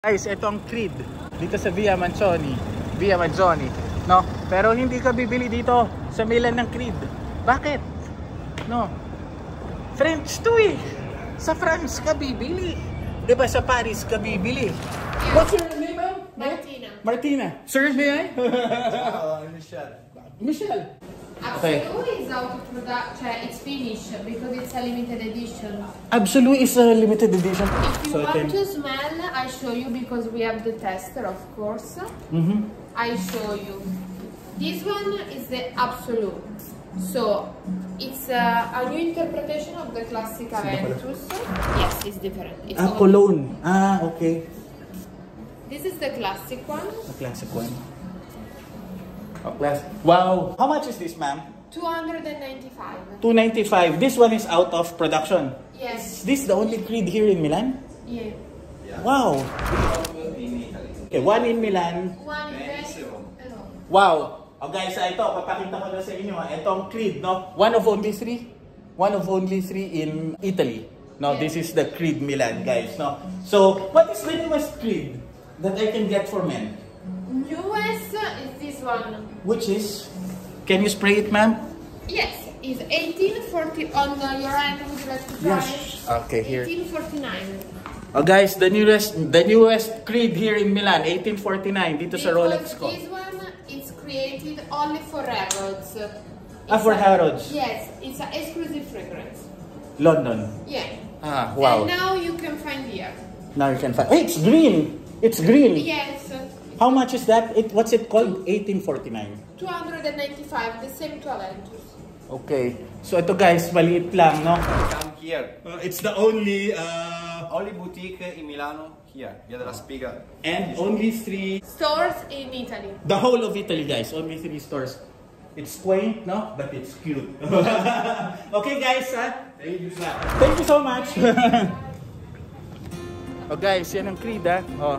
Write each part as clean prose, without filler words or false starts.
Guys, ito ang Creed dito sa Via Manzoni, no? Pero hindi ka bibili dito sa Milan ng Creed. Bakit? No. French to eh. Sa France ka bibili. 'Di ba sa Paris ka bibili? Yeah. What's your name, ma'am? Martina. Martina. Sir, may I? Michelle. Absolute is out of production. It's finished because it's a limited edition. Absolute is a limited edition. If you want to smell, I show you because we have the tester, of course. I show you. This one is the Absolute. So it's a new interpretation of the classic Aventus. Yes, it's different. It's cologne. Okay. This is the classic one. The classic one. Wow. How much is this, ma'am? 295. 295. This one is out of production. Yes. Is this the only Creed here in Milan? Yeah. Wow. Okay, one in Milan. One in Venice. Wow. Oh guys, ito, papakita ko na sa inyo. Ito ang Creed, no? One of only three. One of only three in Italy. No, this is the Creed Milan, guys. No. So, what is the newest Creed that I can get for men? Newest is this one. Which is? Can you spray it, ma'am? Yes, it's 1840 on your hand. Would you like to try? Yes. Okay, here. 1849. Oh guys, the newest Creed here in Milan, 1849 dito sa Rolex ko. This one is created only for Harrods. For Harrods? Yes, it's an exclusive fragrance. London? Yeah. Wow. And now you can find here. Now you can find. Hey, it's green! It's green! Yes. How much is that? What's it called? 1849. 295, the same to Aventus. Okay. So ito guys, maliit lang, no? Come here. It's the only boutique in Milano here, Via della Spiga. And only 3 stores in Italy. The whole of Italy, guys. Only 3 stores. It's quaint, no? But it's cute. Okay, guys, ha? Thank you so much. Oh, guys, yan ang Creed, ha? Oh,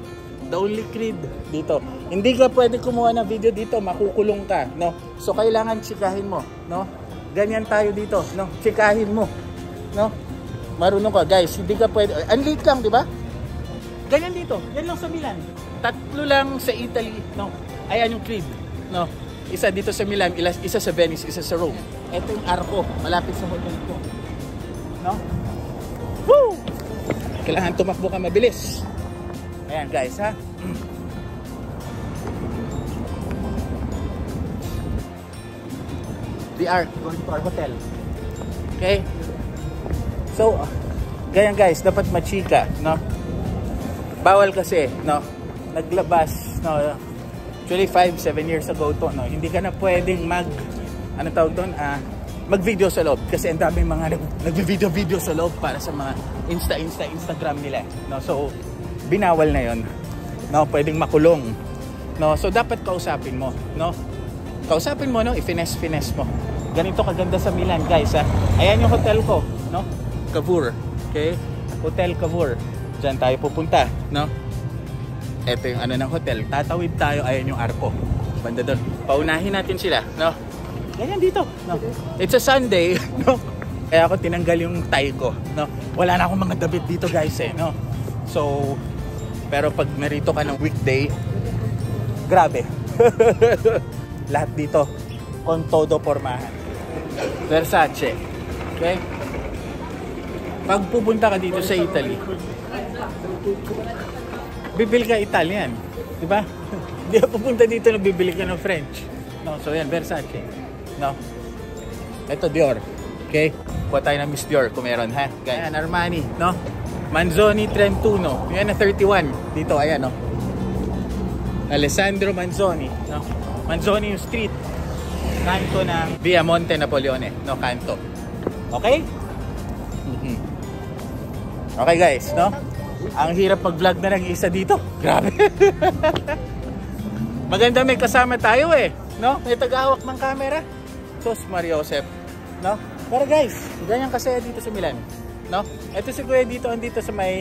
the only Creed dito. Hindi ka pwede kumuha ng video dito, makukulong ka, no? So, kailangan tsikahin mo, no? Ganyan tayo dito, no? Tsikahin mo, no? Marunong ka, guys. Hindi ka pwede. Ang liit lang, di ba? Ganyan dito. Yan lang sa Milan. 3 lang sa Italy, no? Ayan yung Creed, no? Isa dito sa Milan, isa sa Venice, isa sa Rome. Ito yung Arco, malapit sa hotel ko. No? Woo! Kailangan tumakbo ka mabilis. Ayan, guys, ha? We are going to our hotel. Okay? So, ganyan guys, dapat machika, no? Bawal kasi, no? Naglabas, no? Actually, 5-7 years ago to, no? Hindi ka na pwedeng ano tawag doon? Mag-video sa loob. Kasi ang daming mga nag-video sa loob para sa mga Instagram nila, no? So, binawal na yon, no? Pwedeng makulong, no? So, dapat kausapin mo, no? Kausapin mo, no? I-finesse mo. Ganito kaganda sa Milan, guys, ha? Ayan yung hotel ko, no? Cavour, okay? Hotel Cavour. Diyan tayo pupunta, no? Ito yung ano ng hotel. Tatawid tayo, ayan yung Arco. Banda doon. Paunahin natin sila, no? Ganyan dito, no? It's a Sunday, no? Kaya ako tinanggal yung tie ko, no? Wala na akong mga damit dito, guys, eh, no? So, pero pag narito ka ng weekday, grabe. Lahat dito, con todo pormahan. Versace, okay? Pag pupunta ka dito sa Italy, bibili ka Italian, di ba? Hindi ka pupunta dito na bibili ka ng French. No, so yan, Versace. No? Ito Dior, okay? Kuha tayo ng Miss Dior kung meron, ha? Ayan, Armani, no? Manzoni Trentuno, yan na 31 dito, ayan, no? Alessandro Manzoni, no? Manzoni yung street, kanto ng Via Monte Napoleone, no? Kanto. Okay? Okay guys, no? Ang hirap mag-vlog na ng isa dito. Grabe. Maganda may kasama tayo eh, no? May tagahawak ng camera. Sos Mariosep, no? Pero guys, ganyan kasi dito sa Milan, no? Ito si Kuya dito, andito sa may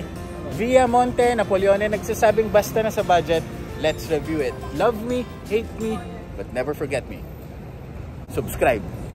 Via Monte Napoleone, nagsasabing basta na sa budget, let's review it. Love me, hate me, but never forget me. Subscribe.